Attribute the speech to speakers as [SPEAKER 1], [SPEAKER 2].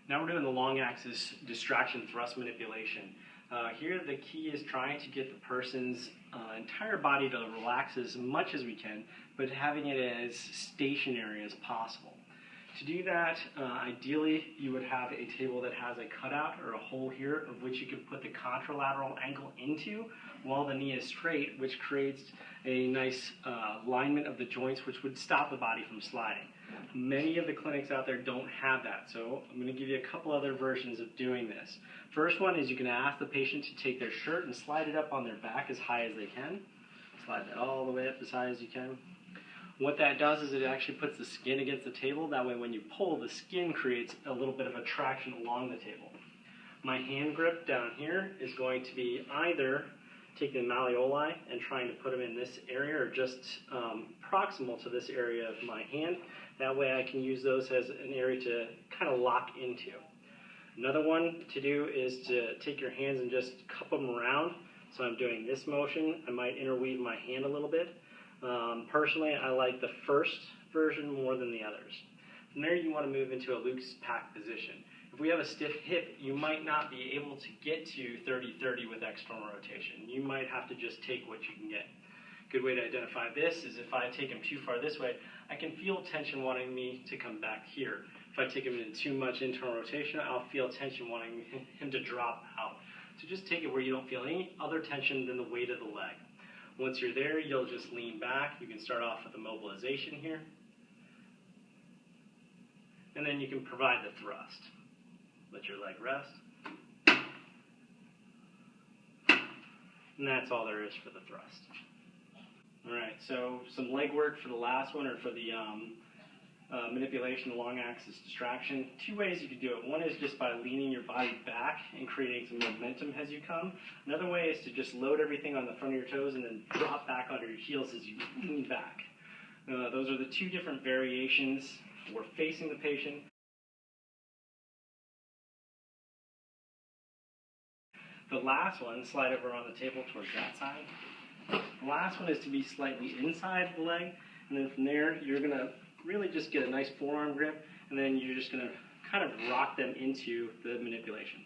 [SPEAKER 1] Now we're doing the long axis distraction thrust manipulation. Here the key is trying to get the person's entire body to relax as much as we can, but having it as stationary as possible. To do that, ideally you would have a table that has a cutout or a hole here of which you can put the contralateral ankle into while the knee is straight, which creates a nice alignment of the joints which would stop the body from sliding. Many of the clinics out there don't have that, so I'm going to give you a couple other versions of doing this. First one is you can ask the patient to take their shirt and slide it up on their back as high as they can. Slide that all the way up as high as you can. What that does is it actually puts the skin against the table. That way when you pull, the skin creates a little bit of a traction along the table. My hand grip down here is going to be either taking the malleoli and trying to put them in this area or just proximal to this area of my hand. That way I can use those as an area to kind of lock into. Another one to do is to take your hands and just cup them around. So I'm doing this motion. I might interweave my hand a little bit. Personally, I like the first version more than the others. From there, you want to move into a loose pack position. If we have a stiff hip, you might not be able to get to 30-30 with external rotation. You might have to just take what you can get. Good way to identify this is if I take him too far this way, I can feel tension wanting me to come back here. If I take him in too much internal rotation, I'll feel tension wanting him to drop out. So just take it where you don't feel any other tension than the weight of the leg. Once you're there, you'll just lean back. You can start off with the mobilization here. And then you can provide the thrust. Let your leg rest. And that's all there is for the thrust. All right, so some leg work for the last one, or for the manipulation of long axis distraction. Two ways you can do it. One is just by leaning your body back and creating some momentum as you come. Another way is to just load everything on the front of your toes and then drop back onto your heels as you lean back. Those are the two different variations. We're facing the patient. The last one, slide over on the table towards that side. The last one is to be slightly inside the leg, and then from there you're going to really just get a nice forearm grip, and then you're just going to kind of rock them into the manipulation.